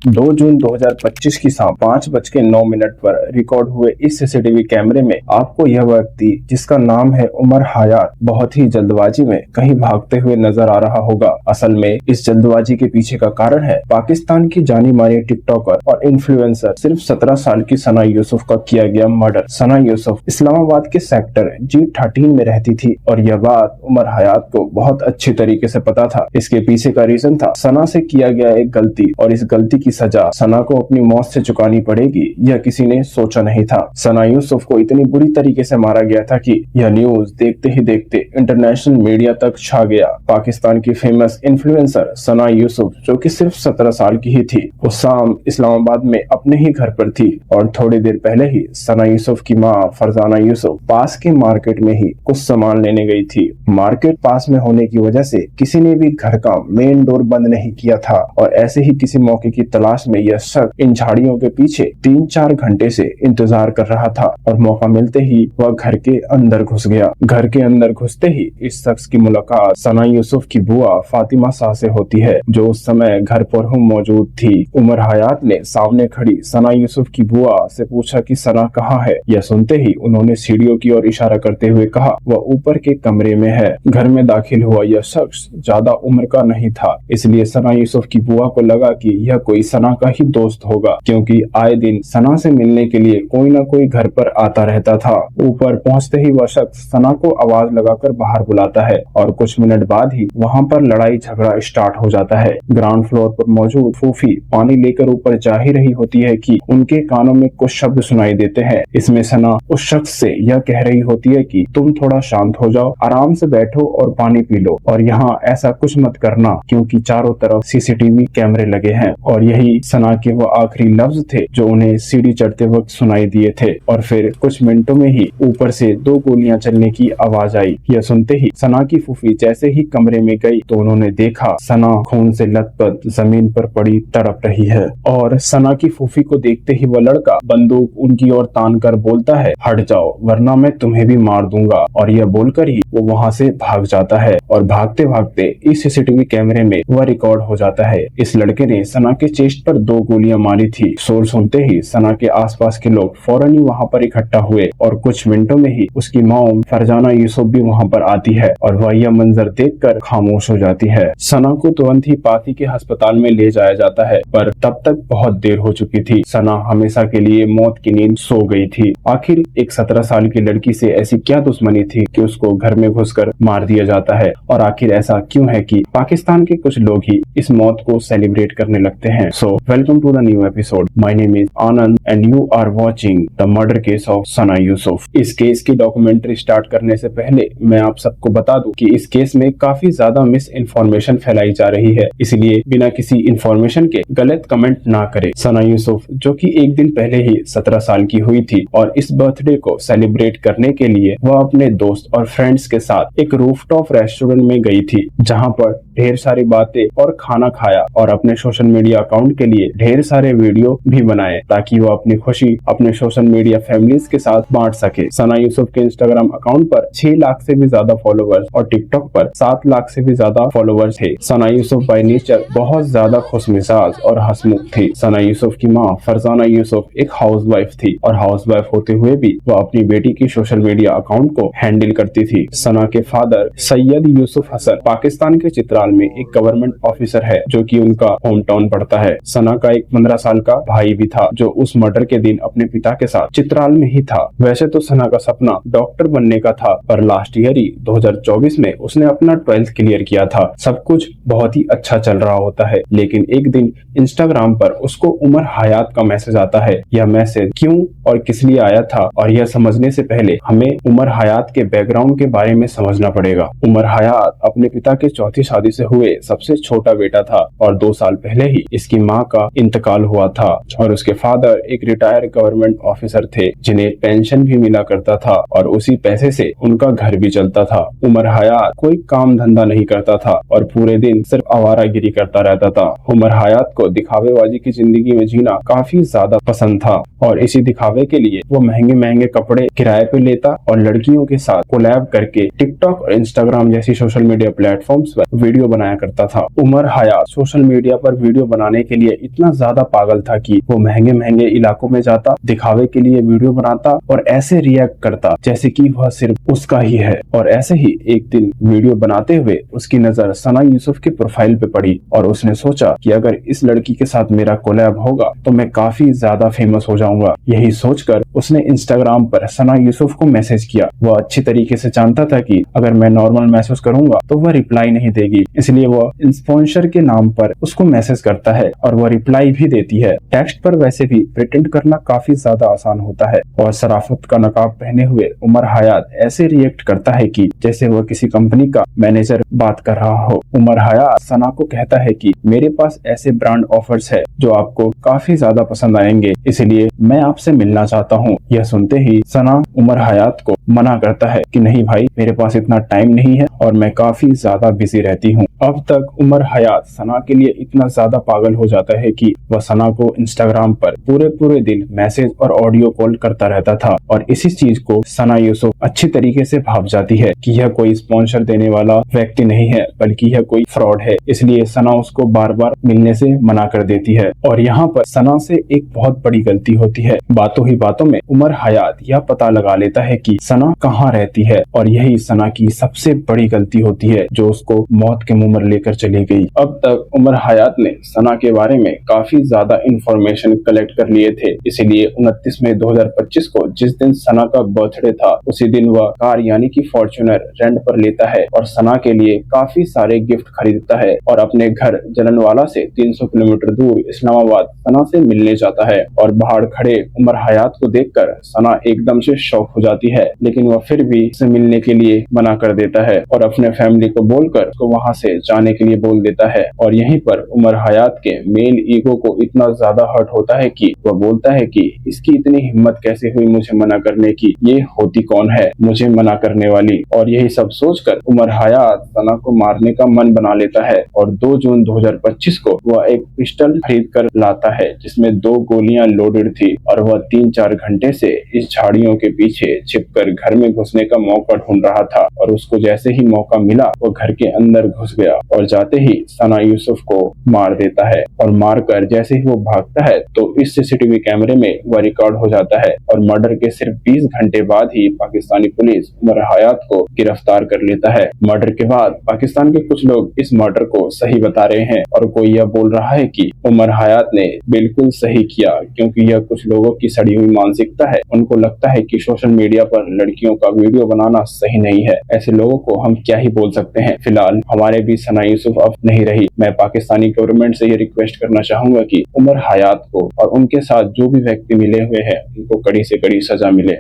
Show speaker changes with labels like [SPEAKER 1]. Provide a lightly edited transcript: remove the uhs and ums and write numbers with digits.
[SPEAKER 1] 2 जून 2025 की शाम 5:09 पर रिकॉर्ड हुए इस सीसीटीवी कैमरे में आपको यह व्यक्ति, जिसका नाम है उमर हयात, बहुत ही जल्दबाजी में कहीं भागते हुए नजर आ रहा होगा। असल में इस जल्दबाजी के पीछे का कारण है पाकिस्तान की जानी मानी टिकटॉकर और इन्फ्लुएंसर सिर्फ 17 साल की सना यूसुफ का किया गया मर्डर। सना यूसुफ इस्लामाबाद के सेक्टर G13 में रहती थी और यह बात उमर हयात को बहुत अच्छी तरीके से पता था। इसके पीछे का रीजन था सना से किया गया एक गलती, और इस गलती की सजा सना को अपनी मौत से चुकानी पड़ेगी, यह किसी ने सोचा नहीं था। सना यूसुफ को इतनी बुरी तरीके से मारा गया था कि यह न्यूज देखते ही देखते इंटरनेशनल मीडिया तक छा गया। पाकिस्तान की फेमस इन्फ्लुएंसर सना यूसुफ, जो कि सिर्फ 17 साल की ही थी, वो शाम इस्लामाबाद में अपने ही घर पर थी और थोड़ी देर पहले ही सना यूसुफ की मां फरजाना यूसुफ पास के मार्केट में ही कुछ सामान लेने गई थी। मार्केट पास में होने की वजह से किसी ने भी घर का मेन डोर बंद नहीं किया था और ऐसे ही किसी मौके की तलाश में यह शख्स इन झाड़ियों के पीछे 3-4 घंटे से इंतजार कर रहा था और मौका मिलते ही वह घर के अंदर घुस गया। घर के अंदर घुसते ही इस शख्स की मुलाकात सना यूसुफ की बुआ फातिमा शाह से होती है, जो उस समय घर पर मौजूद थी। उमर हयात ने सामने खड़ी सना यूसुफ की बुआ से पूछा कि सना कहाँ है। यह सुनते ही उन्होंने सीढ़ियों की ओर इशारा करते हुए कहा वह ऊपर के कमरे में है। घर में दाखिल हुआ यह शख्स ज्यादा उम्र का नहीं था, इसलिए सना यूसुफ की बुआ को लगा कि यह कोई सना का ही दोस्त होगा, क्योंकि आए दिन सना से मिलने के लिए कोई न कोई घर पर आता रहता था। ऊपर पहुंचते ही वह शख्स सना को आवाज लगाकर बाहर बुलाता है और कुछ मिनट बाद ही वहां पर लड़ाई झगड़ा स्टार्ट हो जाता है। ग्राउंड फ्लोर पर मौजूद फूफी पानी लेकर ऊपर जा ही रही होती है कि उनके कानों में कुछ शब्द सुनाई देते हैं। इसमें सना उस शख्स से यह कह रही होती है कि तुम थोड़ा शांत हो जाओ, आराम से बैठो और पानी पी लो, और यहाँ ऐसा कुछ मत करना क्योंकि चारों तरफ सीसीटीवी कैमरे लगे हैं। और यही सना के वो आखिरी लफ्ज थे जो उन्हें सीढ़ी चढ़ते वक्त सुनाई दिए थे। और फिर कुछ मिनटों में ही ऊपर से 2 गोलियां चलने की आवाज आई। यह सुनते ही सना की फूफी जैसे ही कमरे में गई तो उन्होंने देखा सना खून से लथपथ जमीन पर पड़ी तड़प रही है। और सना की फूफी को देखते ही वह लड़का बंदूक उनकी ओर तान कर बोलता है, हट जाओ वरना मैं तुम्हें भी मार दूंगा। और यह बोलकर ही वो वहाँ से भाग जाता है और भागते भागते इस सीसीटीवी कैमरे में वह रिकॉर्ड हो जाता है। इस लड़के ने सना के चेस्ट पर 2 गोलियां मारी थी। शोर सुनते ही सना के आसपास के लोग फौरन ही वहां पर इकट्ठा हुए और कुछ मिनटों में ही उसकी मॉम फरजाना यूसुफ भी वहां पर आती है और वह यह मंजर देखकर खामोश हो जाती है। सना को तुरंत ही पाती के अस्पताल में ले जाया जाता है, पर तब तक बहुत देर हो चुकी थी। सना हमेशा के लिए मौत की नींद सो गई थी। आखिर एक 17 साल की लड़की से ऐसी क्या दुश्मनी थी कि उसको घर में घुसकर मार दिया जाता है, और आखिर ऐसा क्यों है कि पाकिस्तान के कुछ लोग ही इस मौत को सेलिब्रेट करने लगते हैं। So welcome to the new episode. My name is Anand and you are watching the murder case of Sana Yusuf. इस केस की डॉक्यूमेंट्री स्टार्ट करने से पहले मैं आप सबको बता दूं कि इस केस में काफी ज्यादा मिस इन्फॉर्मेशन फैलाई जा रही है, इसलिए बिना किसी इन्फॉर्मेशन के गलत कमेंट ना करें। सना यूसुफ, जो कि एक दिन पहले ही 17 साल की हुई थी, और इस बर्थडे को सेलिब्रेट करने के लिए वह अपने दोस्त और फ्रेंड्स के साथ एक रूफटॉप रेस्टोरेंट में गई थी, जहां पर ढेर सारी बातें और खाना खाया और अपने सोशल मीडिया अकाउंट के लिए ढेर सारे वीडियो भी बनाए, ताकि वो अपनी खुशी अपने सोशल मीडिया फैमिलीज के साथ बांट सके। सना यूसुफ के इंस्टाग्राम अकाउंट पर 6 लाख से भी ज्यादा फॉलोवर्स और टिकटॉक पर 7 लाख से भी ज्यादा फॉलोवर्स थे। सना यूसुफ बाय नेचर बहुत ज्यादा खुशमिजाज और हंसमुख थी। सना यूसुफ की माँ फरजाना यूसुफ एक हाउसवाइफ थी और हाउसवाइफ होते हुए भी वह अपनी बेटी की सोशल मीडिया अकाउंट को हैंडल करती थी। सना के फादर सैयद यूसुफ हसन पाकिस्तान के चित्राल में एक गवर्नमेंट ऑफिसर है, जो कि उनका होम टाउन पड़ता है। सना का एक 15 साल का भाई भी था, जो उस मर्डर के दिन अपने पिता के साथ चित्राल में ही था। वैसे तो सना का सपना डॉक्टर बनने का था, पर लास्ट ईयर ही 2024 में उसने अपना 12th क्लियर किया था। सब कुछ बहुत ही अच्छा चल रहा होता है, लेकिन एक दिन इंस्टाग्राम पर उसको उमर हयात का मैसेज आता है। यह मैसेज क्यों और किस लिए आया था, और यह समझने से पहले हमें उमर हयात के बैकग्राउंड के बारे में समझना पड़ेगा। उमर हयात अपने पिता के चौथी शादी से हुए सबसे छोटा बेटा था और 2 साल पहले ही इसकी माँ का इंतकाल हुआ था, और उसके फादर एक रिटायर गवर्नमेंट ऑफिसर थे, जिन्हें पेंशन भी मिला करता था और उसी पैसे से उनका घर भी चलता था। उमर हयात कोई काम धंधा नहीं करता था और पूरे दिन सिर्फ आवारागिरी करता रहता था। उमर हयात को दिखावेबाजी की जिंदगी में जीना काफी ज्यादा पसंद था और इसी दिखावे के लिए वो महंगे महंगे कपड़े किराए पे लेता और लड़कियों के साथ कोलैब करके टिकटॉक और इंस्टाग्राम जैसी सोशल मीडिया प्लेटफॉर्म्स पर वीडियो बनाया करता था। उमर हयात सोशल मीडिया पर वीडियो बनाने के लिए इतना ज्यादा पागल था कि वो महंगे महंगे इलाकों में जाता, दिखावे के लिए वीडियो बनाता और ऐसे रिएक्ट करता जैसे कि वह सिर्फ उसका ही है। और ऐसे ही एक दिन वीडियो बनाते हुए उसकी नजर सना यूसुफ के प्रोफाइल पे पड़ी और उसने सोचा कि अगर इस लड़की के साथ मेरा कोलैब होगा तो मैं काफी ज्यादा फेमस हो जाऊंगा। यही सोचकर उसने इंस्टाग्राम पर सना यूसुफ को मैसेज किया। वह अच्छी तरीके से जानता था कि अगर मैं नॉर्मल मैसेज करूंगा तो वह रिप्लाई नहीं देगी, इसलिए वह स्पॉन्सर के नाम पर उसको मैसेज करता है और वह रिप्लाई भी देती है। टेक्स्ट पर वैसे भी प्रिटेंड करना काफी ज्यादा आसान होता है और शराफत का नकाब पहने हुए उमर हयात ऐसे रिएक्ट करता है कि जैसे वह किसी कंपनी का मैनेजर बात कर रहा हो। उमर हयात सना को कहता है कि मेरे पास ऐसे ब्रांड ऑफर्स है जो आपको काफी ज्यादा पसंद आएंगे, इसलिए मैं आपसे मिलना चाहता हूँ। यह सुनते ही सना उमर हयात को मना करता है कि नहीं भाई, मेरे पास इतना टाइम नहीं है और मैं काफी ज्यादा बिजी रहती हूँ। अब तक उमर हयात सना के लिए इतना ज्यादा पागल हो जाता है कि वह सना को इंस्टाग्राम पर पूरे दिन मैसेज और ऑडियो कॉल करता रहता था और इसी चीज को सना यूसुफ अच्छी तरीके से भाप जाती है कि यह कोई स्पॉन्सर देने वाला व्यक्ति नहीं है बल्कि यह कोई फ्रॉड है, इसलिए सना उसको बार बार मिलने से मना कर देती है। और यहाँ पर सना से एक बहुत बड़ी गलती होती है। बातों ही बातों में उमर हयात यह पता लगा लेता है कि सना कहाँ रहती है और यही सना की सबसे बड़ी गलती होती है जो उसको मौत के मुंह में लेकर चली गई। अब तक उमर हयात ने सना के बारे में काफी ज्यादा इंफॉर्मेशन कलेक्ट कर लिए थे, इसीलिए 29 मई 2025 को जिस दिन सना का बर्थडे था उसी दिन वह कार यानी कि फॉर्च्यूनर रेंट पर लेता है और सना के लिए काफी सारे गिफ्ट खरीदता है और अपने घर जलनवाला से 300 किलोमीटर दूर इस्लामाबाद सना से मिलने जाता है। और बाहर खड़े उमर हयात को देखकर सना एकदम से शॉक हो जाती है, लेकिन वह फिर भी उससे मिलने के लिए मना कर देता है और अपने फैमिली को बोलकर उसको वहां से जाने के लिए बोल देता है। और यहीं पर उमर हयात के मेल ईगो को इतना ज्यादा हर्ट होता है कि वह बोलता है कि इसकी इतनी हिम्मत कैसे हुई मुझे मना करने की, ये होती कौन है मुझे मना करने वाली। और यही सब सोचकर उमर हयात सना को मारने का मन बना लेता है और 2 जून 2025 को वह एक पिस्टल खरीद कर लाता है जिसमें 2 गोलियां लोडेड थी और वह 3-4 घंटे से इस झाड़ियों के पीछे छिपकर घर में घुसने का मौका ढूंढ रहा था। और उसको जैसे ही मौका मिला वो घर के अंदर घुस गया और जाते ही सना यूसुफ को मार देता है। और मारकर जैसे ही वो भागता है तो इस सीसीटीवी कैमरे में वह रिकॉर्ड हो जाता है और मर्डर के सिर्फ 20 घंटे बाद ही पाकिस्तानी पुलिस उमर हयात को गिरफ्तार कर लेता है। मर्डर के बाद पाकिस्तान के कुछ लोग इस मर्डर को सही बता रहे हैं और कोई यह बोल रहा है कि उमर हयात ने बिल्कुल सही किया, क्योंकि यह कुछ लोगों की सड़ी हुई मानसिकता है। उनको लगता है कि सोशल मीडिया पर लड़कियों का वीडियो बनाना सही नहीं है। ऐसे लोगों को हम क्या ही बोल सकते हैं। फिलहाल हमारे भी सना यूसुफ अब नहीं रही। मैं पाकिस्तानी गवर्नमेंट से ये रिक्वेस्ट करना चाहूंगा कि उमर हयात को और उनके साथ जो भी व्यक्ति मिले हुए हैं उनको कड़ी से कड़ी सजा मिले।